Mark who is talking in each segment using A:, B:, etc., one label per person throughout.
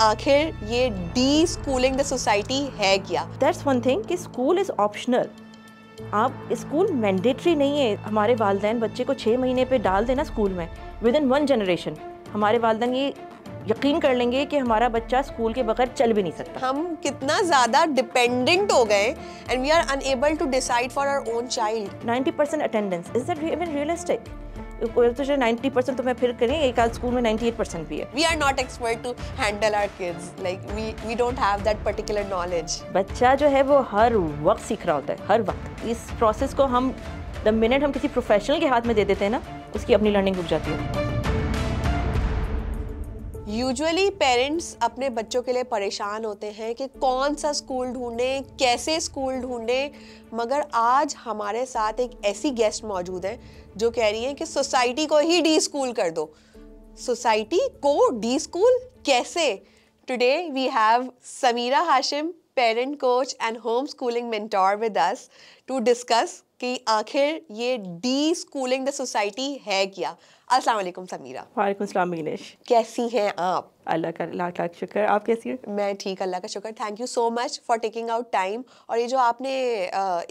A: आखिर ये D schooling the society है क्या?
B: दैट्स वन थिंग कि स्कूल इज़ ऑप्शनल। आप स्कूल मैंडेटरी नहीं है। हमारे वालिदैन बच्चे को 6 महीने पे डाल देना स्कूल में, विद इन 1 जनरेशन हमारे वालिदैन ये यकीन कर लेंगे कि हमारा बच्चा स्कूल के बगैर चल भी नहीं सकता।
A: हम कितना ज़्यादा डिपेंडेंट हो गए and we are unable to decide for our own child.
B: 90% attendance, is that even realistic? तो 90% तो मैं फिर करें, एक आध स्कूल में 98% भी है।
A: We are not expert to handle our kids. Like we don't have that particular knowledge.
B: बच्चा जो है वो हर वक्त सीख रहा होता है, हर वक्त। इस प्रोसेस को हम द मिनट हम किसी प्रोफेशनल के हाथ में दे देते हैं ना, उसकी अपनी लर्निंग रुक जाती है।
A: यूजुअली पेरेंट्स अपने बच्चों के लिए परेशान होते हैं कि कौन सा स्कूल ढूंढें, कैसे स्कूल ढूंढें, मगर आज हमारे साथ एक ऐसी गेस्ट मौजूद है जो कह रही है कि सोसाइटी को ही डी स्कूल कर दो। सोसाइटी को डी स्कूल कैसे? Today we have Sameera Hashim, parent coach and home schooling mentor with us to discuss कि आखिर ये डी स्कूलिंग द सोसाइटी है क्या। अस्सलाम वालेकुम समीरा।
B: वालेकुम सलाम मीनेश।
A: कैसी हैं आप?
B: अल्लाह का लाख लाख शुक्र। आप कैसी हैं?
A: मैं ठीक, अल्लाह का शुक्र। Thank you so much for taking out time. और ये जो आपने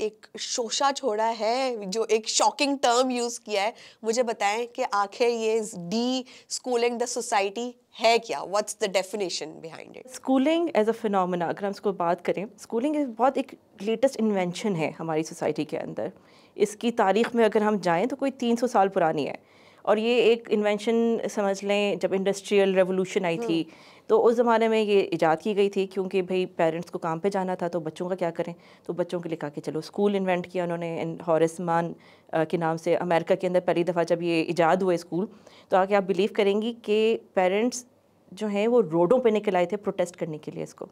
A: एक शोशा छोड़ा है, जो एक शॉकिंग टर्म यूज़ किया है, मुझे बताएं कि आखिर ये डी स्कूलिंग द सोसाइटी है क्या? What's the definition behind it?
B: Schooling as a phenomena, अगर हम इसको बात करें, स्कूलिंग बहुत एक लेटेस्ट इन्वेंशन है हमारी सोसाइटी के अंदर। इसकी तारीख़ में अगर हम जाएँ तो कोई 300 साल पुरानी है। और ये एक इन्वेंशन समझ लें, जब इंडस्ट्रियल रेवोल्यूशन आई थी तो उस ज़माने में ये इजाद की गई थी, क्योंकि भाई पेरेंट्स को काम पे जाना था तो बच्चों का क्या करें, तो बच्चों के लिए कहा कि चलो स्कूल इन्वेंट किया उन्होंने। हॉरेस मान के नाम से अमेरिका के अंदर पहली दफ़ा जब ये इजाद हुए स्कूल, तो आगे आप बिलीव करेंगी कि पेरेंट्स जो हैं वो रोडों पे निकल आए थे प्रोटेस्ट करने के लिए इसको,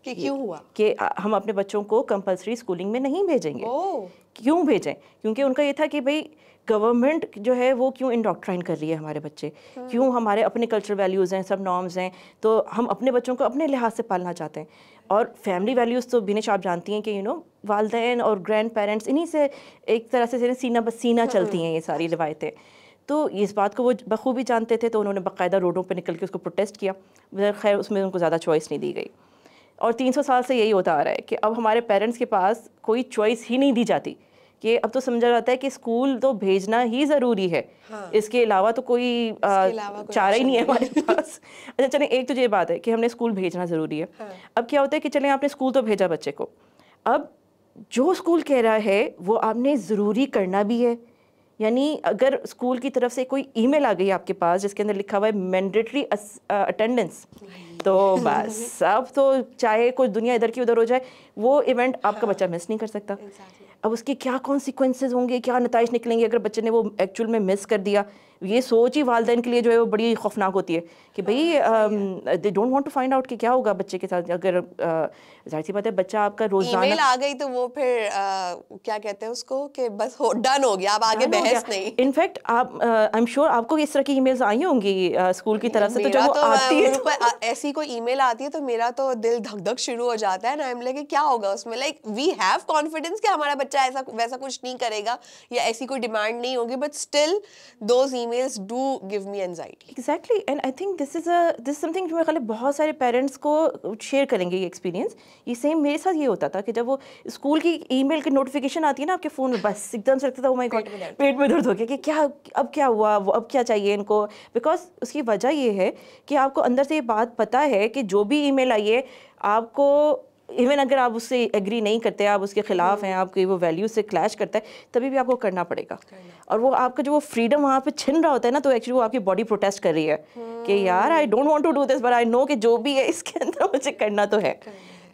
A: कि क्यों हुआ
B: कि हम अपने बच्चों को कंपलसरी स्कूलिंग में नहीं भेजेंगे। क्यों भेजें? क्योंकि उनका ये था कि भाई गवर्नमेंट जो है वो क्यों इंडोक्ट्राइन कर रही है हमारे बच्चे, क्यों हमारे अपने कल्चरल वैल्यूज़ हैं, सब नॉर्म्स हैं, तो हम अपने बच्चों को अपने लिहाज से पालना चाहते हैं। और फैमिली वैल्यूज़ तो बिनेश आप जानती हैं कि वालिदैन और ग्रैंड पेरेंट्स, इन्हीं से एक तरह से सीना बसीना चलती हैं ये सारी रिवायतें। तो इस बात को वो बखूबी जानते थे, तो उन्होंने बाकायदा रोडों पर निकल के उसको प्रोटेस्ट किया। खैर उसमें उनको ज़्यादा चॉइस नहीं दी गई। और 300 साल से यही होता आ रहा है कि अब हमारे पेरेंट्स के पास कोई चॉइस ही नहीं दी जाती, कि अब तो समझा जाता है कि स्कूल तो भेजना ही ज़रूरी है। हाँ। इसके अलावा तो कोई चारा ही नहीं है हमारे पास। अच्छा चलें, एक तो ये बात है कि हमने स्कूल भेजना ज़रूरी है। हाँ। अब क्या होता है कि चलें आपने स्कूल तो भेजा बच्चे को, अब जो स्कूल कह रहा है वो आपने ज़रूरी करना भी है। यानी अगर स्कूल की तरफ से कोई ईमेल आ गई आपके पास जिसके अंदर लिखा हुआ है मैंडेटरी अटेंडेंस, तो बस अब तो चाहे कोई दुनिया इधर की उधर हो जाए, वो इवेंट आपका बच्चा मिस नहीं कर सकता। अब उसके क्या कॉन्सिक्वेंसेस होंगे, क्या नताइज निकलेंगे अगर बच्चे ने वो एक्चुअल में मिस कर दिया, ये सोच ही वालिदैन के लिए जो है वो बड़ी खौफनाक होती है कि भाई they don't want to find out कि क्या होगा बच्चे के साथ। अगर जाहिर सी बात है बच्चा आपका रोजाना
A: ईमेल आ गई तो वो फिर क्या कहते हैं उसको कि बस डन हो गया, अब आगे बहस नहीं।
B: इनफैक्ट आप आई एम श्योर आपको इस तरह की ईमेल्स आई होंगी स्कूल की तरफ से, तो जब वो आती है
A: ऐसी कोई ईमेल आती है तो मेरा तो दिल धक धक शुरू हो जाता है ना। आई एम लाइक क्या होगा उसमें, लाइक वी हैव कॉन्फिडेंस कि हमारा बच्चा ऐसा वैसा कुछ नहीं करेगा या ऐसी कोई डिमांड नहीं होगी, but still those emails do give me anxiety.
B: Exactly, and I think this is something जो मेरे ख्याल बहुत सारे पेरेंट्स को शेयर करेंगे ये एक्सपीरियंस। ये सेम मेरे साथ ये होता था कि जब वो स्कूल की ईमेल की नोटिफिकेशन आती है ना आपके फ़ोन में, बस एकदम से लगता था ओ माय गॉड पेट में दर्द हो गया कि क्या अब क्या हुआ, वो अब क्या चाहिए इनको। बिकॉज उसकी वजह ये है कि आपको अंदर से ये बात पता है कि जो भी ईमेल आई है आपको, इवन अगर आप उससे एग्री नहीं करते, आप उसके खिलाफ हैं, आपकी वो वैल्यू से क्लैश करता है, तभी भी आपको करना पड़ेगा। और वो आपका जो वो फ्रीडम वहाँ पे छिन रहा होता है ना, तो एक्चुअली वो आपकी बॉडी प्रोटेस्ट कर रही है कि यार I don't want to do this but I know कि जो भी है इसके अंदर मुझे करना तो है।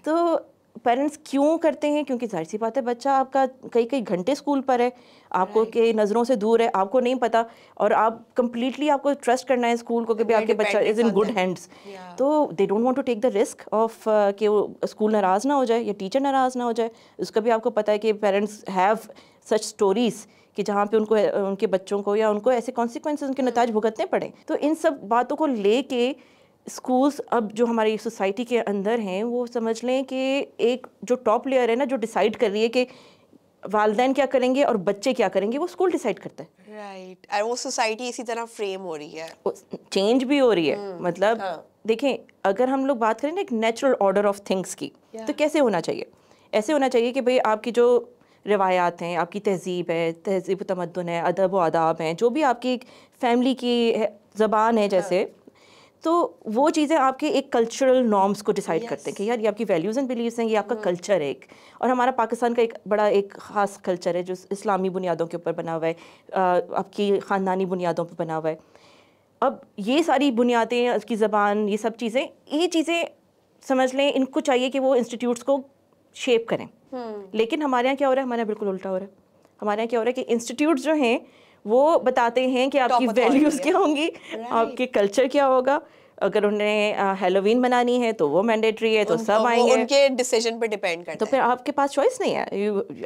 B: तो पेरेंट्स क्यों करते हैं? क्योंकि जाहिर सी बात है बच्चा आपका कई कई घंटे स्कूल पर है, आपको के नज़रों से दूर है, आपको नहीं पता, और आप कंप्लीटली आपको ट्रस्ट करना है स्कूल को कि भी आपके बच्चा इज़ इन गुड हैंड्स। तो they don't want to take the risk of कि वो स्कूल नाराज़ ना हो जाए या टीचर नाराज़ ना हो जाए। उसका भी आपको पता है कि पेरेंट्स हैव सच स्टोरीज़ कि जहाँ पे उनको उनके बच्चों को या उनको ऐसे कॉन्सिक्वेंसेस उनके नताज भुगतने पड़े। तो इन सब बातों को लेके स्कूल्स अब जो हमारी सोसाइटी के अंदर हैं वो समझ लें कि एक जो टॉप लेयर है ना, जो डिसाइड कर रही है कि वालिदैन क्या करेंगे और बच्चे क्या करेंगे, वो स्कूल डिसाइड करता है।
A: राइट, और वो सोसाइटी इसी तरह फ्रेम हो रही है,
B: चेंज भी हो रही है। मतलब देखें, अगर हम लोग बात करें ना एक नेचुरल ऑर्डर ऑफ थिंग्स की, तो कैसे होना चाहिए? ऐसे होना चाहिए कि भाई आपकी जो रिवायात हैं, आपकी तहज़ीब है, तहज़ीब तमद्दुन है, अदब व आदाब हैं, जो भी आपकी फैमिली की ज़बान है जैसे, तो वो चीज़ें आपके एक कल्चरल नॉर्म्स को डिसाइड करते हैं कि यार ये आपकी वैल्यूज़ एंड बिलीव्स हैं, ये आपका कल्चर है एक। और हमारा पाकिस्तान का एक बड़ा एक ख़ास कल्चर है जो इस्लामी बुनियादों के ऊपर बना हुआ है, आपकी ख़ानदानी बुनियादों पर बना हुआ है। अब ये सारी बुनियादें, उसकी ज़बान, ये सब चीज़ें समझ लें, इनको चाहिए कि वो इंस्टीट्यूट्स को शेप करें। लेकिन हमारे यहाँ क्या हो रहा है? हमारे यहाँ बिल्कुल उल्टा हो रहा है। हमारे यहाँ क्या हो रहा है कि इंस्टीट्यूट्स जो हैं वो बताते हैं कि आपकी वैल्यूज़ क्या होंगी, आपके कल्चर क्या होगा। अगर उन्हें हैलोवीन मनानी है तो वो मैंडेटरी है, तो सब आएंगे,
A: उनके डिसीजन पे डिपेंड करता है।
B: तो फिर आपके पास चॉइस नहीं है,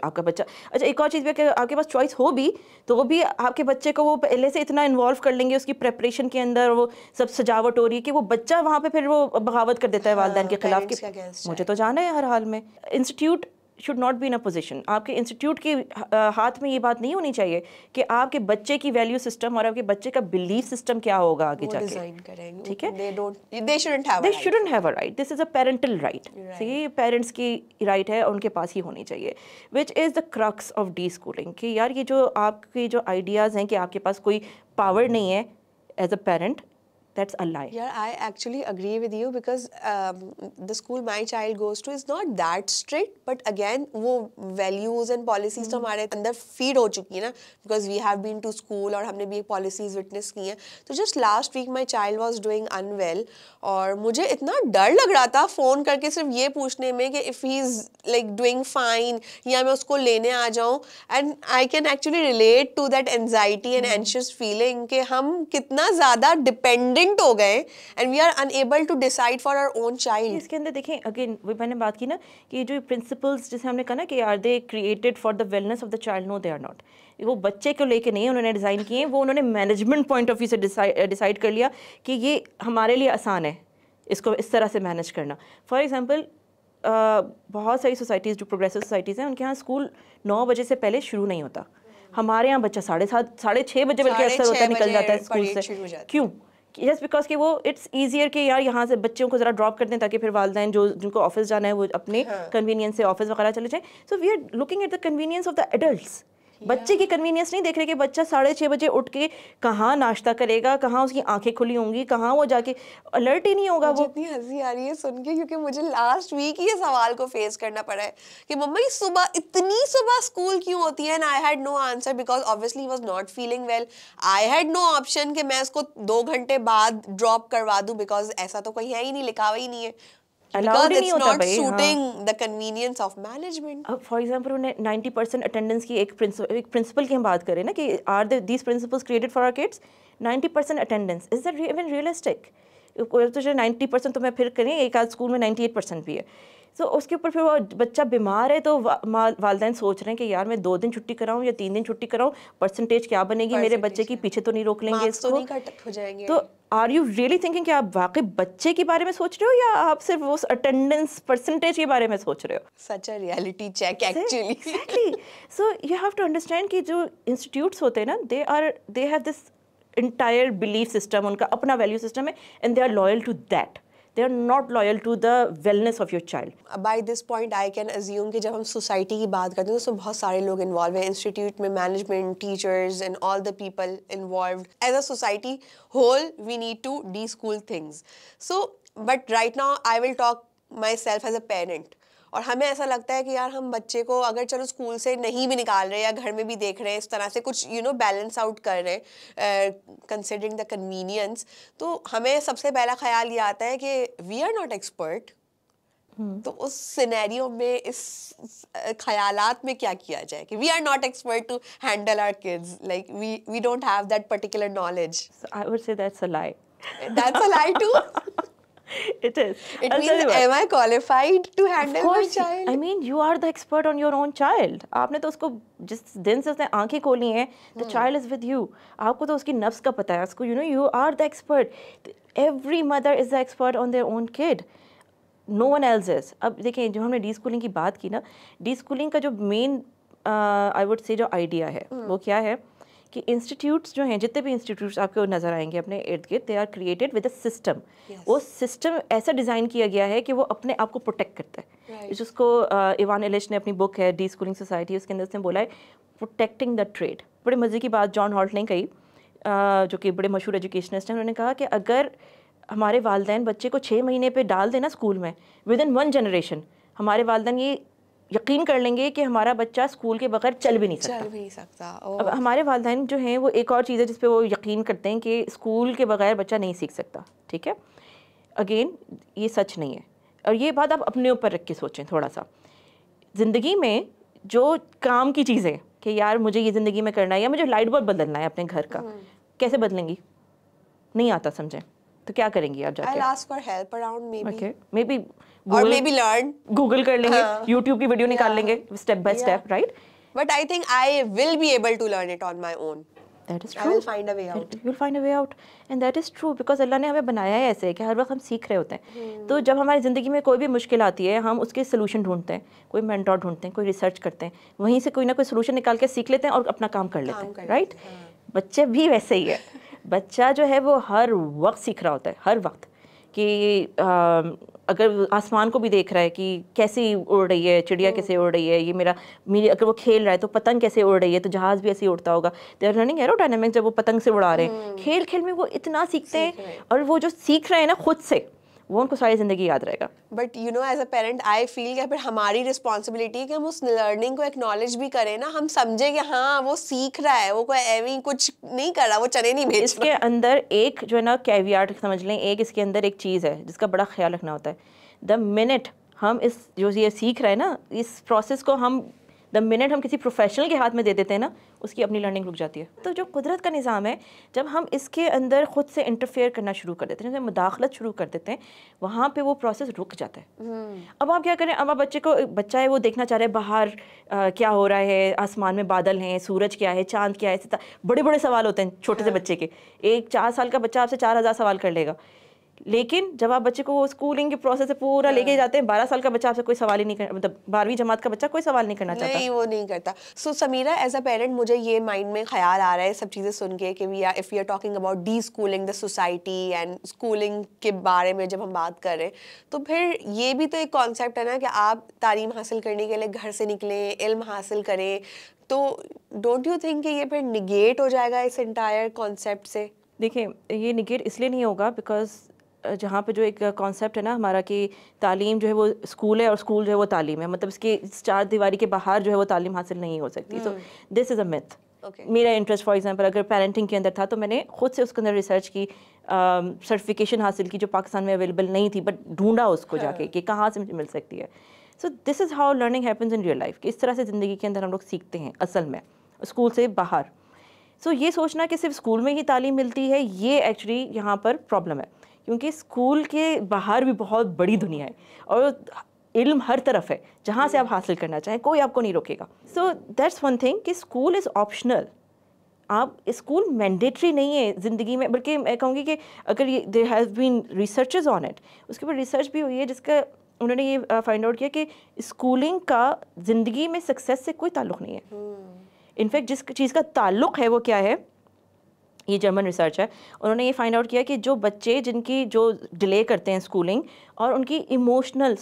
B: आपका बच्चा। अच्छा, एक और चीज़ भी कि आपके पास चॉइस हो भी तो वो भी आपके बच्चे को वो पहले से इतना इन्वॉल्व कर लेंगे उसकी प्रेपरेशन के अंदर, वो सब सजावट हो रही है कि वो बच्चा वहाँ पे फिर वो बगावत कर देता है वालिदैन के खिलाफ कि मुझे तो जाना है हर हाल में। Institute should not be in a position, आपके इंस्टीट्यूट के हाथ में ये बात नहीं होनी चाहिए कि आपके बच्चे की वैल्यू सिस्टम और आपके बच्चे का बिलीफ सिस्टम क्या होगा आगे जाके, ठीक है?
A: They
B: shouldn't have a right. This is a parental right. See, parents की राइट है, उनके पास ही होनी चाहिए, which is the crux of de-schooling। कि यार ये जो आपके जो आइडियाज़ हैं कि आपके पास कोई पावर नहीं है as a parent, that's a lie.
A: Yeah, I actually agree with you because the school my child goes to is not that strict, but again वो values and policies तो हमारे अंदर feed हो चुकी है ना, because we have been to school और हमने भी ये policies witness की हैं। तो just last week my child was doing unwell और मुझे इतना डर लग रहा था फ़ोन करके सिर्फ ये पूछने में कि if he is like doing fine या मैं उसको लेने आ जाऊँ, and I can actually relate to that anxiety and anxious feeling कि हम कितना ज़्यादा dependent हो गए and we are unable to decide for our own child।
B: इसके अंदर देखें, अगेन वो मैंने बात की ना कि जो प्रिंसिपल्स जैसे हमने कहा ना कि are they created for the wellness of the child, no they are not. वो बच्चे को लेके नहीं उन्होंने डिज़ाइन किए, वो उन्होंने मैनेजमेंट पॉइंट ऑफ व्यू से डिसाइड कर लिया कि ये हमारे लिए आसान है इसको इस तरह से मैनेज करना। फॉर एग्जाम्पल बहुत सारी सोसाइटीज़ जो प्रोग्रेसिव सोसाइटीज़ हैं उनके यहाँ स्कूल 9 बजे से पहले शुरू नहीं होता। हमारे यहाँ बच्चा 7:30 6:30 बजे बल्कि अक्सर होता निकल जाता है स्कूल से। क्यों? जस्ट बिकॉज कि वो इट्स ईजियर कि यार यहाँ से बच्चों को ज़रा ड्रॉप कर दें ताकि फिर वालिदैन जो जिनको ऑफिस जाना है वो अपने कन्वीनियंस से ऑफिस वगैरह चले जाएं। So we are looking at the convenience of the adults. बच्चे की कन्वीनियंस नहीं देख रहे कि बच्चा 6:30 बजे उठ के कहाँ नाश्ता करेगा, कहाँ उसकी आंखें खुली होंगी, कहाँ वो जाके अलर्ट ही नहीं होगा। वो
A: इतनी हंसी आ रही है सुन के क्योंकि मुझे लास्ट वीक ही ये सवाल को फेस करना पड़ा है कि मम्मा ये सुबह इतनी सुबह स्कूल क्यों होती है, and I had no answer because obviously he was not feeling well. I had no option कि मैं उसको 2 घंटे बाद ड्रॉप करवा दूं बिकॉज ऐसा तो कहीं है ही नहीं, लिखा हुआ ही नहीं है।
B: अलाउड नहीं होता भाई,
A: suiting the convenience of management।
B: अब फॉर एग्जांपल उन्हें 90% अटेंडेंस की एक प्रिंसिपल की हम बात करें ना कि are these principles created for our kids, 90% attendance, is that even realistic? तो जो 90% तो मैं फिर करें, एक आध स्कूल में 98% भी है। तो उसके ऊपर फिर वो बच्चा बीमार है तो वालिदैन सोच रहे हैं कि यार मैं 2 दिन छुट्टी कराऊं या 3 दिन छुट्टी कराऊं, परसेंटेज क्या बनेगी मेरे बच्चे की, पीछे तो नहीं रोक लेंगे इसको,
A: तो नहीं कट हो जाएंगे।
B: तो आर यू रियली थिंकिंग कि आप वाकई बच्चे के बारे में सोच रहे हो या आप सिर्फ उस अटेंडेंस परसेंटेज के बारे में सोच रहे हो?
A: Such a reality check actually.
B: Exactly. So you have to understand कि जो इंस्टीट्यूट्स होते हैं ना, they have this entire belief system, उनका अपना वैल्यू सिस्टम है, and they are loyal to that. They are not loyal to the wellness of your child.
A: By this point I can assume कि जब हम society की बात करते हैं तो उसमें बहुत सारे लोग इन्वॉल्व हैं, इंस्टीट्यूट में management, teachers and all the people involved. As a society whole we need to de-school things. So but right now I will talk myself as a parent। और हमें ऐसा लगता है कि यार हम बच्चे को अगर चलो स्कूल से नहीं भी निकाल रहे या घर में भी देख रहे हैं, इस तरह से कुछ बैलेंस आउट कर रहे हैं कंसिडरिंग द कन्वीनियंस, तो हमें सबसे पहला ख्याल ये आता है कि वी आर नॉट एक्सपर्ट। तो उस सिनेरियो में इस ख्यालात में क्या किया जाए कि we are not expert to handle our kids, like we don't have that particular knowledge.
B: I would say that's a lie.
A: That's a lie too?
B: It is.
A: It means am I qualified to handle my child?
B: I mean, you are the expert on your own child. आपने तो उसको जिस दिन से उसने आंखें खोली हैं, the child is with you. आपको तो उसकी नफ्स का पता है, उसको you are the expert. Every mother is the expert on their own kid. No one else is. अब देखिए जो हमने de-schooling की बात की ना, de-schooling का जो मेन I would say जो आइडिया है वो क्या है कि इंस्टीट्यूट्स जो हैं, जितने भी इंस्टीट्यूट्स आपको नज़र आएंगे अपने इर्द गिर्द, they are created with a system. वो सिस्टम ऐसा डिज़ाइन किया गया है कि वो अपने आप को प्रोटेक्ट करता है। जिसको इवान इलिश ने अपनी बुक है डी स्कूलिंग सोसाइटी, उसके अंदर उसने बोला है प्रोटेक्टिंग द ट्रेड। बड़े मज़े की बात जॉन हॉल्ट ने कही, जो कि बड़े मशहूर एजुकेशनिस्ट हैं। उन्होंने कहा कि अगर हमारे वालिदैन बच्चे को 6 महीने पे डाल देना स्कूल में, विद इन 1 जनरेशन हमारे वालिदैन ये यकीन कर लेंगे कि हमारा बच्चा स्कूल के बगैर चल भी नहीं सकता। अब हमारे वालिदैन जो हैं वो एक और चीज़ है जिस पे वो यकीन करते हैं कि स्कूल के बगैर बच्चा नहीं सीख सकता। ठीक है, अगेन ये सच नहीं है, और ये बात आप अपने ऊपर रख के सोचें थोड़ा सा। ज़िंदगी में जो काम की चीज़ें कि यार मुझे ये ज़िंदगी में करना है, या मुझे लाइट बल्ब बदलना है अपने घर का, कैसे बदलेंगी? नहीं आता, समझें तो क्या करेंगी आप जाके?
A: I'll ask for help around maybe.
B: Okay, maybe
A: Or maybe learn.
B: Google कर लेंगे, YouTube की वीडियो निकाल लेंगे step by step, right?
A: But I think I will be able to learn it on my own.
B: That is true.
A: I will find a way out.
B: You'll find a way out, and that is true because अल्लाह ने हमें बनाया है ऐसे कि हर वक्त हम सीख रहे होते हैं। तो जब हमारी ज़िंदगी में कोई भी मुश्किल आती है, हम उसके सोल्यूशन ढूंढते हैं, कोई मेंटोर ढूंढते हैं, कोई रिसर्च करते हैं, वहीं से कोई ना कोई सोल्यूशन निकाल के सीख लेते हैं और अपना काम कर लेते हैं, राइट? बच्चे भी वैसे ही है। बच्चा जो है वो हर वक्त सीख रहा होता है, हर वक्त, कि अगर आसमान को भी देख रहा है कि कैसे उड़ रही है चिड़िया, कैसे उड़ रही है, ये मेरी अगर वो खेल रहा है तो पतंग कैसे उड़ रही है, तो जहाज़ भी ऐसे ही उड़ता होगा। दे आर लर्निंग एरोडायनामिक्स, जब वो पतंग से उड़ा रहे हैं, खेल खेल में वो इतना सीखते हैं, और वो जो सीख रहे हैं ना खुद से, वो उनको सारी ज़िंदगी याद रहेगा।
A: But you know as a parent I feel कि फिर हमारी रिस्पॉन्सिबिलिटी है कि हम उस लर्निंग को एक्नॉलेज भी करें ना, हम समझे कि हाँ वो सीख रहा है, वो कोई एवी कुछ नहीं कर रहा, वो चने नहीं बेच रहा।
B: इसके अंदर एक जो है ना कैवियाट समझ लें, एक इसके अंदर एक चीज़ है जिसका बड़ा ख्याल रखना होता है। द मिनट हम इस जो ये सीख रहे हैं ना, इस प्रोसेस को हम द मिनट हम किसी प्रोफेशनल के हाथ में दे देते हैं ना, उसकी अपनी लर्निंग रुक जाती है। तो जो कुदरत का निज़ाम है, जब हम इसके अंदर खुद से इंटरफेयर करना शुरू कर देते हैं, जब मुदाखलत शुरू कर देते हैं, वहाँ पे वो प्रोसेस रुक जाता है। अब आप क्या करें? अब आप बच्चा है वो देखना चाह रहे हैं बाहर क्या हो रहा है, आसमान में बादल हैं, सूरज क्या है, चांद क्या है, बड़े बड़े सवाल होते हैं छोटे से बच्चे के। एक 4 साल का बच्चा आपसे 4000 सवाल कर लेगा, लेकिन जब आप बच्चे को स्कूलिंग के प्रोसेस से पूरा लेके जाते हैं, 12 साल का बच्चा आपसे कोई सवाल ही नहीं कर, मतलब 12वीं जमात का बच्चा कोई सवाल नहीं करना चाहता।
A: नहीं, वो नहीं करता। सो समीरा, एज अ पेरेंट मुझे ये माइंड में ख्याल आ रहा है सब चीज़ें सुन के कि if we are talking about deschooling the society and schooling के बारे में जब हम बात कर रहे हैं, तो फिर ये भी तो एक कॉन्सेप्ट है ना कि आप तालीम हासिल करने के लिए घर से निकलें, इल्म हासिल करें, तो डोंट यू थिंक कि ये फिर निगेट हो जाएगा इस एंटायर कॉन्सेप्ट से?
B: देखिए, ये निगेट इसलिए नहीं होगा बिकॉज जहाँ पे जो एक कॉन्सेप्ट है ना हमारा कि तालीम जो है वो स्कूल है और स्कूल जो है वो तालीम है, मतलब इसके 4 दीवारी के बाहर जो है वो तालीम हासिल नहीं हो सकती। So this is a myth. मेरा इंटरेस्ट फॉर एग्जांपल अगर पेरेंटिंग के अंदर था तो मैंने खुद से उसके अंदर रिसर्च की, सर्टिफिकेशन हासिल की जो पाकिस्तान में अवेलेबल नहीं थी, बट ढूंढा उसको जाके कि कहाँ से मुझे मिल सकती है। So this is how learning happens in real life, कि इस तरह से ज़िंदगी के अंदर हम लोग सीखते हैं असल में, स्कूल से बाहर। सो ये सोचना कि सिर्फ स्कूल में ही तालीम मिलती है, ये एक्चुअली यहाँ पर प्रॉब्लम है, क्योंकि स्कूल के बाहर भी बहुत बड़ी दुनिया है और इल्म हर तरफ है, जहाँ से आप हासिल करना चाहें कोई आपको नहीं रोकेगा। सो दैट्स वन थिंग कि स्कूल इज़ ऑप्शनल, आप स्कूल मैंडेटरी नहीं है ज़िंदगी में, बल्कि मैं कहूँगी कि अगर ये there has been researches on it, उसके ऊपर रिसर्च भी हुई है जिसका उन्होंने ये फाइंड आउट किया कि स्कूलिंग का ज़िंदगी में सक्सेस से कोई ताल्लुक़ नहीं है। इनफैक्ट जिस चीज़ का ताल्लुक़ है वो क्या है, ये जर्मन रिसर्च है, उन्होंने ये फाइंड आउट किया कि जो बच्चे जिनकी जो डिले करते हैं स्कूलिंग और उनकी इमोशनल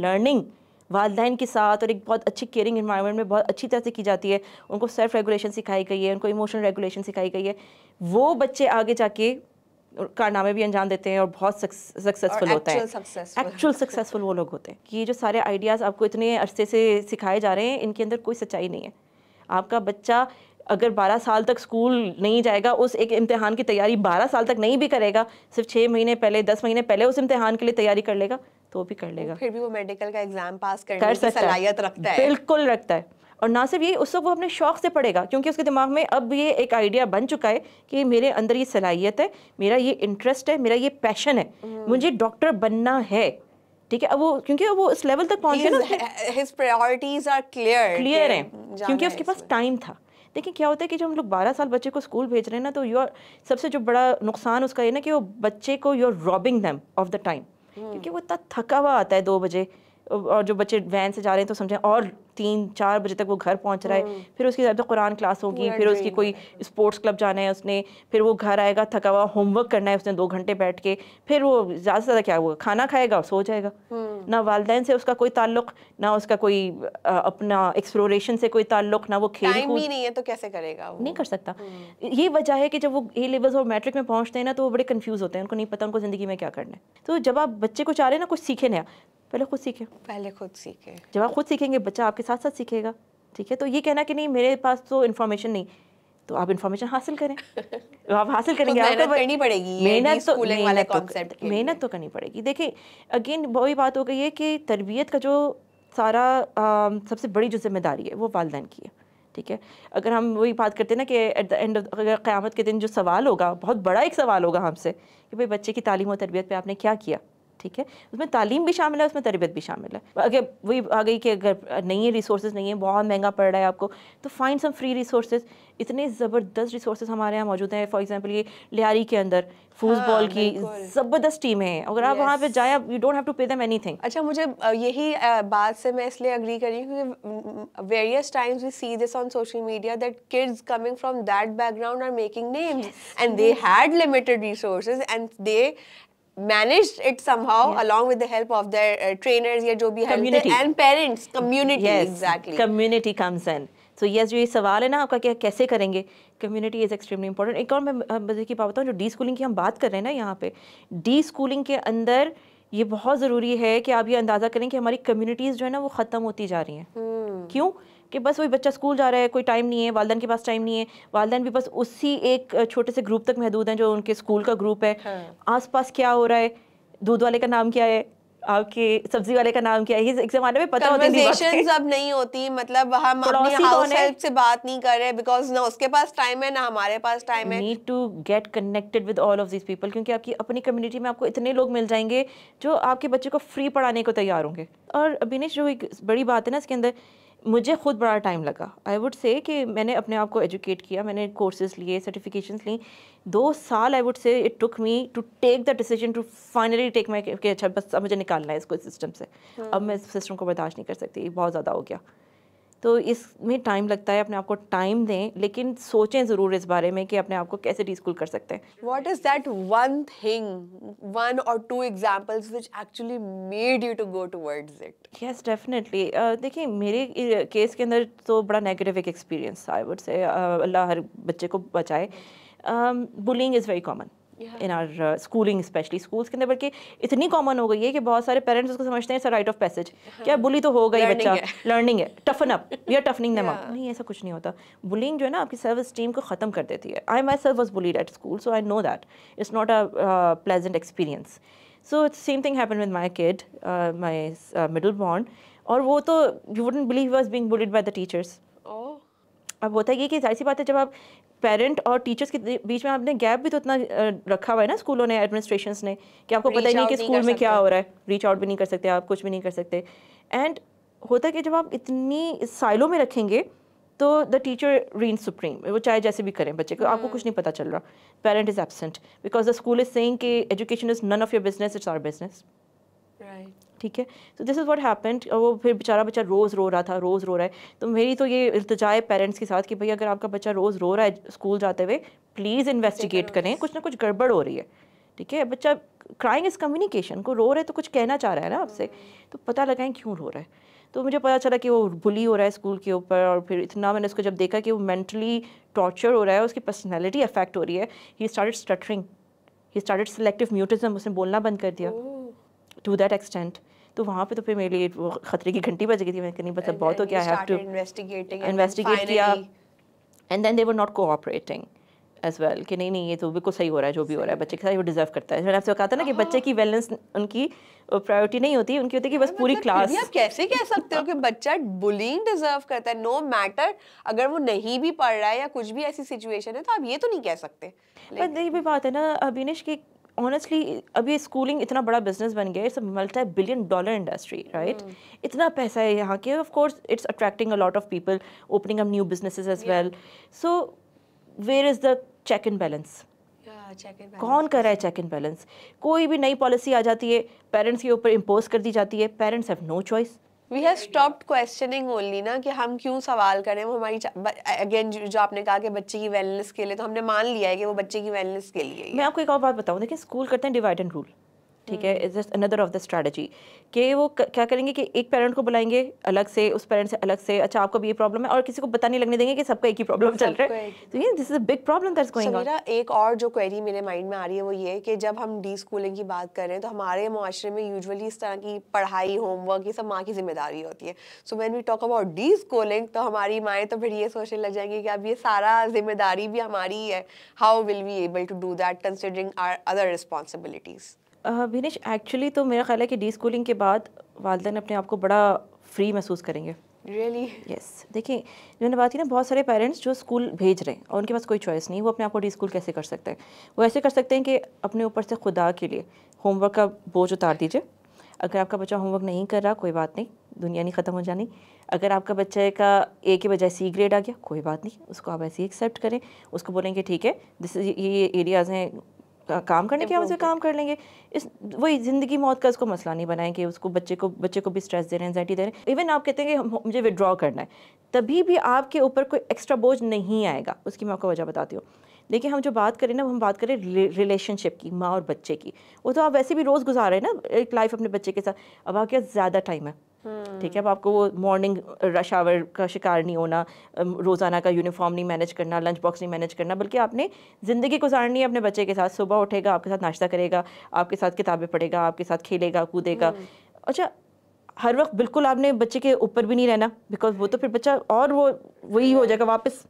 B: लर्निंग वालिदैन के साथ और एक बहुत अच्छी केयरिंग इन्वायरमेंट में बहुत अच्छी तरह से की जाती है, उनको सेल्फ रेगुलेशन सिखाई गई है, उनको इमोशनल रेगुलेशन सिखाई गई है, वो बच्चे आगे जाके कारनामे भी अंजाम देते हैं और बहुत सक्सेसफुल होते हैं, एक्चुअल सक्सेसफुल वो लोग होते हैं। कि ये जो सारे आइडियाज़ आपको इतने अरसे से सिखाए जा रहे हैं, इनके अंदर कोई सच्चाई नहीं है। आपका बच्चा अगर 12 साल तक स्कूल नहीं जाएगा, उस एक इम्तिहान की तैयारी 12 साल तक नहीं भी करेगा, सिर्फ 6 महीने पहले 10 महीने पहले उस इम्तिहान के लिए तैयारी कर लेगा तो भी कर लेगा,
A: फिर भी वो मेडिकल का एग्जाम पास करने की सलाहियत रखता है।
B: बिल्कुल रखता है। और ना सिर्फ ये, उस वक्त वो अपने शौक़ से पढ़ेगा, क्योंकि उसके दिमाग में अब ये एक आइडिया बन चुका है कि मेरे अंदर ये सलाहियत है, मेरा ये इंटरेस्ट है, मेरा ये पैशन है, मुझे डॉक्टर बनना है। ठीक है, अब वो क्योंकि वो उस लेवल तक पहुँच गया ना,
A: हिज प्रायोरिटीज आर क्लियर
B: हैं, क्योंकि उसके पास टाइम था। देखिए क्या होता है कि जब हम लोग 12 साल बच्चे को स्कूल भेज रहे हैं ना, तो सबसे जो बड़ा नुकसान उसका ये ना कि वो बच्चे को you are robbing them of the time, क्योंकि वो इतना थका हुआ आता है 2 बजे और जो बच्चे वैन से जा रहे हैं तो समझें और 3-4 बजे तक वो घर पहुंच रहा है, फिर उसकी ज़्यादा कुरान क्लास होगी, फिर उसकी कोई स्पोर्ट्स क्लब जाना है उसने, फिर वो घर आएगा थका हुआ, होमवर्क करना है उसने 2 घंटे बैठ के, फिर वो ज़्यादा से ज़्यादा क्या हुआ, खाना खाएगा और सो जाएगा। ना वालिदैन से उसका कोई ताल्लुक, ना उसका कोई अपना एक्सप्लोरेशन से कोई ताल्लुक, ना वो खेल
A: टाइम ही नहीं है तो कैसे करेगा वो?
B: नहीं कर सकता। ये वजह है कि जब वो ए लेवल्स और मैट्रिक में पहुंचते हैं ना, तो वो बड़े कंफ्यूज होते हैं, उनको नहीं पता उनको ज़िंदगी में क्या करना है। तो जब आप बच्चे को चाह रहे हैं ना कुछ सीखे नया, पहले खुद सीखे। जब आप खुद सीखेंगे बच्चा आपके साथ साथ सीखेगा, ठीक है। तो ये कहना कि नहीं मेरे पास तो इन्फॉर्मेशन नहीं, तो आप इन्फॉर्मेशन हासिल करें। आप हासिल करेंगे, आपको
A: करनी पड़ेगी,
B: मेहनत तो करनी पड़ेगी। देखिए अगेन वही बात हो गई है कि तरबियत का जो सारा सबसे बड़ी जो जिम्मेदारी है वो वालिदैन की है, ठीक है। अगर हम वही बात करते हैं ना कि एट द एंड अगर क़यामत के दिन जो सवाल होगा, बहुत बड़ा एक सवाल होगा हमसे कि भाई बच्चे की तालीम और तरबियत पे आपने क्या किया, ठीक है। उसमें तालीम भी शामिल है, उसमें तरबियत भी शामिल है। अगर वही आ गई कि अगर नहीं है रिसोर्सेज नहीं है, बहुत महंगा पड़ रहा है आपको, तो फाइंड सम फ्री रिसोर्सेज। इतने ज़बरदस्त रिसोर्सेज हमारे यहाँ मौजूद हैं। फॉर एग्जांपल ये लियारी के अंदर फुटबॉल की ज़बरदस्त टीमें हैं, अगर आप वहाँ पे जाएँ you don't have to pay them anything.
A: अच्छा, मुझे यही बात से मैं इसलिए अग्री कर रही हूँ क्योंकि various times we see this on social media that kids coming from that background are making names and they had limited resources and they managed it somehow along with the help of their trainers या जो भी help and parents community. Exactly,
B: community comes in. So yes, जो ये सवाल है ना आपका क्या कैसे करेंगे, कम्युनिटी इज़ एक्सट्रीमली इंपॉर्टेंट। एक और मैं बच्चे की बात बताऊँ, जो डी स्कूलिंग की हम बात कर रहे हैं ना यहाँ पे, डी स्कूलिंग के अंदर ये बहुत ज़रूरी है कि आप ये अंदाज़ा करें कि हमारी कम्युनिटीज़ जो है ना वो ख़त्म होती जा रही हैं। क्यों? कि बस वही बच्चा स्कूल जा रहा है, कोई टाइम नहीं है, वालिदैन के पास टाइम नहीं है, वालिदैन भी बस उसी एक छोटे से ग्रुप तक महदूद हैं जो उनके स्कूल का ग्रुप है। आसपास क्या हो रहा है, दूध वाले का नाम क्या है, आपके सब्जी वाले का नाम क्या है, ये एक ज़माने में पता होती थी।
A: कन्वर्सेशंस अब नहीं होती, मतलब हम अपनी हाउस हेल्प से बात नहीं कर रहे बिकॉज़ ना उसके पास टाइम है ना हमारे पास टाइम है।
B: Need to get connected with all of this people, क्योंकि आपकी अपनी कम्युनिटी में आपको इतने लोग मिल जाएंगे जो आपके बच्चे को फ्री पढ़ाने को तैयार होंगे। और अभिनेश जो एक बड़ी बात है ना इसके अंदर, मुझे खुद बड़ा टाइम लगा। आई वुड से कि मैंने अपने आप को एजुकेट किया, मैंने कोर्सेज लिए, सर्टिफिकेशंस ली, 2 साल I would say it took me to take the decision to finally take my कि अच्छा बस अब मुझे निकालना है इसको सिस्टम से। अब मैं इस सिस्टम को बर्दाश्त नहीं कर सकती, बहुत ज़्यादा हो गया। तो इसमें टाइम लगता है, अपने आप को टाइम दें, लेकिन सोचें ज़रूर इस बारे में कि अपने आप को कैसे डी स्कूल कर सकते हैं।
A: What is that one thing, 1 or 2 examples which actually made you to go towards it?
B: Yes, definitely. देखिए मेरे केस के अंदर तो बड़ा नेगेटिव एक एक्सपीरियंस आई वुड से, अल्लाह हर बच्चे को बचाए। Bullying is very common in our schooling, especially schools के अंदर, बल्कि इतनी कॉमन हो गई है कि बहुत सारे पेरेंट्स उसको समझते हैं राइट ऑफ पैसेज। क्या बुली तो होगा ही बच्चा, लर्निंग है, toughen up, we are toughening them up. नहीं, ऐसा कुछ नहीं होता। बुलिंग जो है ना आपकी सेल्फ एस्टीम को ख़त्म कर देती है। I myself was bullied at school, so I know that it's not a pleasant experience. So same thing happen with my kid, my middle born, और वो तो you wouldn't believe was being bullied by the teachers. अब होता है कि जाहिर सी बात है, जब आप पेरेंट और टीचर्स के बीच में आपने गैप भी तो इतना रखा हुआ है ना स्कूलों ने, एडमिनिस्ट्रेशंस ने, कि आपको पता ही नहीं कि स्कूल में क्या हो रहा है, रीच आउट भी नहीं कर सकते आप, कुछ भी नहीं कर सकते। एंड होता है कि जब आप इतनी साइलों में रखेंगे तो द टीचर रीन सुप्रीम, वो चाहे जैसे भी करें बच्चे को, आपको कुछ नहीं पता चल रहा, parent is absent because the school is saying कि education is none of your business, it's our business. ठीक है, तो दिस इज़ व्हाट हैपेंड। वो फिर बेचारा बच्चा रोज़ रो रहा था, रोज़ रो रहा है। तो मेरी तो ये इल्तिजा है पेरेंट्स के साथ कि भाई अगर आपका बच्चा रोज़ रो रहा है स्कूल जाते हुए, प्लीज़ इन्वेस्टिगेट करें, कुछ ना कुछ गड़बड़ हो रही है। ठीक है, बच्चा क्राइंग इज़ कम्युनिकेशन, को रो रहा है तो कुछ कहना चाह रहा है ना आपसे, तो पता लगाएं क्यों रो रहा है। तो मुझे पता चला कि वो बुली हो रहा है स्कूल के ऊपर, और फिर इतना मैंने उसको जब देखा कि वो मेंटली टॉर्चर हो रहा है, उसकी पर्सनैलिटी अफेक्ट हो रही है, he started stuttering, he started selective mutism, उसने बोलना बंद कर दिया टू दैट एक्सटेंट। तो वहाँ पे तो फिर मेरे लिए वो खतरे की घंटी बज गई थी। मैंने कहा नहीं बस अब बहुत हो गया, आई हैव टू इन्वेस्टिगेट किया, and then they were not cooperating as well कि नहीं ये तो बिल्कुल सही हो रहा है, जो भी हो रहा है बच्चे के साथ वो डिजर्व करता है। मैंने आपसे कहा था ना कि बच्चे की वेलनेस उनकी प्रायोरिटी नहीं होती, उनकी होती है कि बस पूरी क्लास।
A: आप कैसे कह सकते हो कि बच्चा बुलिंग डिजर्व करता है? नो मैटर अगर वो नहीं भी पढ़ रहा है या कुछ भी ऐसी सिचुएशन है, तो आप ये तो नहीं कह सकते।
B: पर ये भी बात है ना अभिनेश की, ऑनेस्टली अभी स्कूलिंग इतना बड़ा बिजनेस बन गया है, it's a $multi-billion industry, right? इतना पैसा है यहाँ के, of course it's attracting a lot of people, opening up new businesses as well. So where is the check and balance? कौन कर रहा है चेक एंड बैलेंस? कोई भी नई पॉलिसी आ जाती है, पेरेंट्स के ऊपर इम्पोज कर दी जाती है, parents have no choice.
A: We have stopped questioning only ना कि हम क्यों सवाल करें, वो हमारी अगेन जो आपने कहा कि बच्चे की वेलनेस के लिए, तो हमने मान लिया है कि वो बच्चे की वेलनेस के लिए।
B: मैं आपको एक और बात बताऊं, देखिए स्कूल करते हैं डिवाइड एंड रूल, ठीक है, is just another of the strategy कि वो क्या करेंगे कि एक पेरेंट को बुलाएंगे अलग से, उस पेरेंट से अलग से, अच्छा आपको भी ये प्रॉब्लम है, और किसी को पता नहीं लगने देंगे कि सबका एक ही प्रॉब्लम चल रहा है। तो ये this is a big problem that's going on.
A: एक और जो क्वेरी मेरे माइंड में आ रही है वो ये कि जब हम डी स्कूलिंग की बात कर रहे हैं तो हमारे माशरे में यूजुअली इस तरह की पढ़ाई, होमवर्क, ये सब माँ की जिम्मेदारी होती है। So when we talk about deschooling तो हमारी माएँ तो फिर ये सोचने लग जाएंगी कि अब ये सारा जिम्मेदारी भी हमारी ही है, how will we able to do that considering our other responsibilities?
B: Vinesh, actually तो मेरा ख्याल है कि डी स्कूलिंग के बाद वालिदैन अपने आप को बड़ा फ्री महसूस करेंगे।
A: रियली?
B: यस। देखिए, जो मैंने बात की ना, बहुत सारे पेरेंट्स जो स्कूल भेज रहे हैं और उनके पास कोई चॉइस नहीं, वो अपने आप को डी स्कूल कैसे कर सकते हैं? वो ऐसे कर सकते हैं कि अपने ऊपर से खुदा के लिए होमवर्क का बोझ उतार दीजिए। अगर आपका बच्चा होमवर्क नहीं कर रहा, कोई बात नहीं, दुनिया नहीं ख़त्म हो जानी। अगर आपका बच्चे का ए के बजाय सी ग्रेड आ गया, कोई बात नहीं, उसको आप ऐसे ही एक्सेप्ट करें। उसको बोलेंगे ठीक है, दिस ये एरियाज़ हैं काम करने के, हम उसे काम कर लेंगे। इस वही ज़िंदगी मौत का उसको मसला नहीं बनाएं कि उसको बच्चे को भी स्ट्रेस दे रहे हैं, एंजाइटी दे रहे हैं। इवन आप कहते हैं कि मुझे विड्रॉ करना है, तभी भी आपके ऊपर कोई एक्स्ट्रा बोझ नहीं आएगा। उसकी मैं आपको वजह बताती हूँ। देखिए, हम जो बात करें ना, हम बात करें रिलेशनशिप की, माँ और बच्चे की। वो तो आप वैसे भी रोज़ गुजार रहे हैं ना एक लाइफ अपने बच्चे के साथ। अब आपके पास ज़्यादा टाइम है, ठीक है, अब आपको वो मॉर्निंग रश आवर का शिकार नहीं होना, रोज़ाना का यूनिफॉर्म नहीं मैनेज करना, लंच बॉक्स नहीं मैनेज करना, बल्कि आपने ज़िंदगी गुजारनी है अपने बच्चे के साथ। सुबह उठेगा, आपके साथ नाश्ता करेगा, आपके साथ किताबें पढ़ेगा, आपके साथ खेलेगा कूदेगा। अच्छा, हर वक्त बिल्कुल आपने बच्चे के ऊपर भी नहीं रहना, बिकॉज वो तो फिर बच्चा और वो वही हो जाएगा, वापस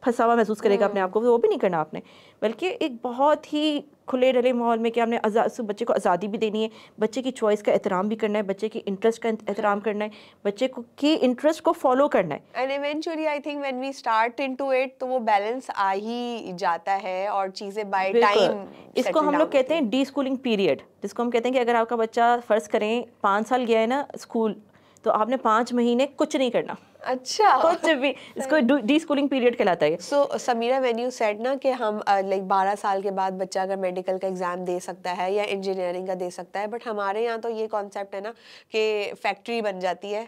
B: फंसा हुआ महसूस करेगा अपने आप को। वो भी नहीं करना आपने, बल्कि एक बहुत ही खुले डले माहौल में कि आपने बच्चे को आज़ादी भी देनी है, बच्चे की चॉइस का एहतराम भी करना है, बच्चे की इंटरेस्ट का एहतराम करना है, बच्चे को की इंटरेस्ट को फॉलो करना है।
A: And eventually I think when we start into it तो वो बैलेंस आ ही जाता है और चीज़ें बाय टाइम।
B: इसको हम लोग कहते हैं डी स्कूलिंग पीरियड, जिसको हम कहते हैं कि अगर आपका बच्चा फ़र्ज़ करें 5 साल गया है ना स्कूल, तो आपने 5 महीने कुछ नहीं करना।
A: अच्छा,
B: कुछ भी, इसको डी स्कूलिंग पीरियड कहलाता है।
A: सो समीरा, व्हेन यू सेड ना कि हम लाइक 12 साल के बाद बच्चा अगर मेडिकल का एग्जाम दे सकता है या इंजीनियरिंग का दे सकता है, बट हमारे यहाँ तो ये कॉन्सेप्ट है ना कि फैक्ट्री बन जाती है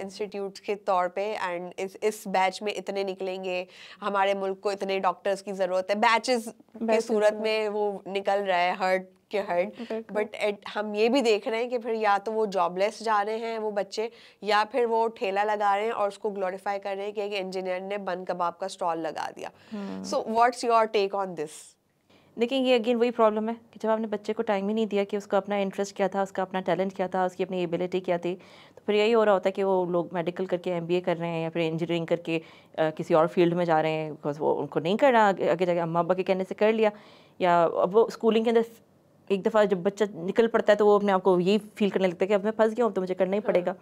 A: इंस्टीट्यूट के तौर पे, एंड इस बैच में इतने निकलेंगे, हमारे मुल्क को इतने डॉक्टर्स की ज़रूरत है, बैचेस की सूरत में वो निकल रहा है हर्ट के हर्ट। बट हम ये भी देख रहे हैं कि फिर या तो वो जॉबलेस जा रहे हैं वो बच्चे, या फिर वो ठेला लगा रहे हैं और उसको ग्लोरीफाई कर रहे हैं कि एक इंजीनियर ने बन कबाब का स्टॉल लगा दिया। So what's your take on this?
B: देखिए, ये अगेन वही प्रॉब्लम है कि जब आपने बच्चे को टाइम ही नहीं दिया कि उसका अपना इंटरेस्ट क्या था, उसका अपना टैलेंट क्या था, उसकी अपनी एबिलिटी क्या थी, तो फिर यही हो रहा होता है कि वो लोग मेडिकल करके MBA कर रहे हैं या फिर इंजीनियरिंग करके किसी और फील्ड में जा रहे हैं, बिकॉज वो उनको नहीं करना, आगे जाके अम्मा अब्बा के कहने से कर लिया, या अब वो स्कूलिंग के अंदर एक दफ़ा जब बच्चा निकल पड़ता है तो वो अपने आप को यही फील करने लगता है कि अब मैं फंस गया हूँ तो मुझे करना ही पड़ेगा।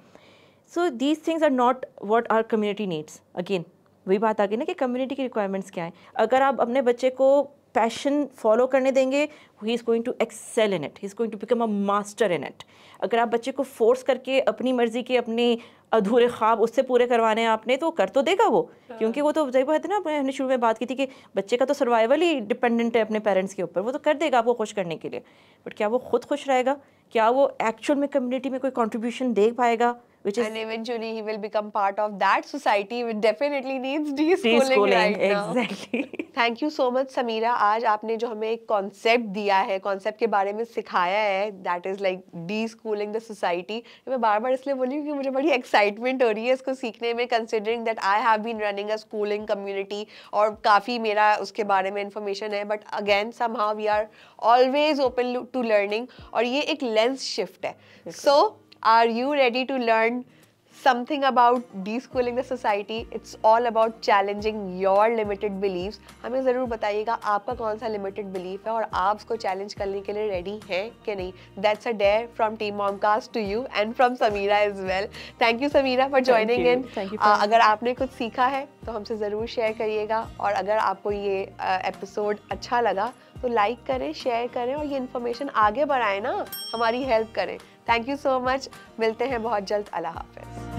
B: So these things are not what our community needs. Again वही बात आ गई ना कि कम्युनिटी की रिक्वायरमेंट्स क्या हैं। अगर आप अपने बच्चे को पैशन फॉलो करने देंगे, he is going to excel in it, he is going to become a master in it. अगर आप बच्चे को फोर्स करके अपनी मर्जी के अपने अधूरे ख्वाब उससे पूरे करवाने हैं आपने, तो कर तो देगा वो, क्योंकि वो तो सही बात है ना, हमने शुरू में बात की थी कि बच्चे का तो सर्वाइवल ही डिपेंडेंट है अपने पेरेंट्स के ऊपर, वो तो कर देगा आपको खुश करने के लिए। बट क्या वो खुद खुश रहेगा? क्या वो एक्चुअल में कम्युनिटी में कोई कंट्रीब्यूशन दे पाएगा?
A: And eventually he will become part of that society which definitely needs de-schooling right now.
B: Exactly.
A: Thank you so much Samira, आज आपने जो हमें एक कॉन्सेप्ट दिया है, कॉन्सेप्ट के बारे में सिखाया है, that is like de-schooling the society। मैं बार बार इसलिए बोली क्योंकि मुझे बड़ी एक्साइटमेंट हो रही है इसको सीखने में, considering that I have been running a schooling community और काफ़ी मेरा उसके बारे में इंफॉर्मेशन है, but again somehow we are always open to learning और ये एक लेंस शिफ्ट है। So are you ready to learn something about de-schooling the society? It's all about challenging your limited beliefs. हमें ज़रूर बताइएगा आपका कौन सा limited belief है और आप उसको challenge करने के लिए ready हैं कि नहीं। That's a dare from Team Momcast to you and from Sameera as well. Thank you Sameera for joining in. अगर आपने कुछ सीखा है तो हमसे ज़रूर शेयर करिएगा, और अगर आपको ये एपिसोड अच्छा लगा तो लाइक करें, शेयर करें और ये इन्फॉर्मेशन आगे बढ़ाएं ना, हमारी हेल्प करें। थैंक यू सो मच, मिलते हैं बहुत जल्द। अल्लाह हाफ़िज़।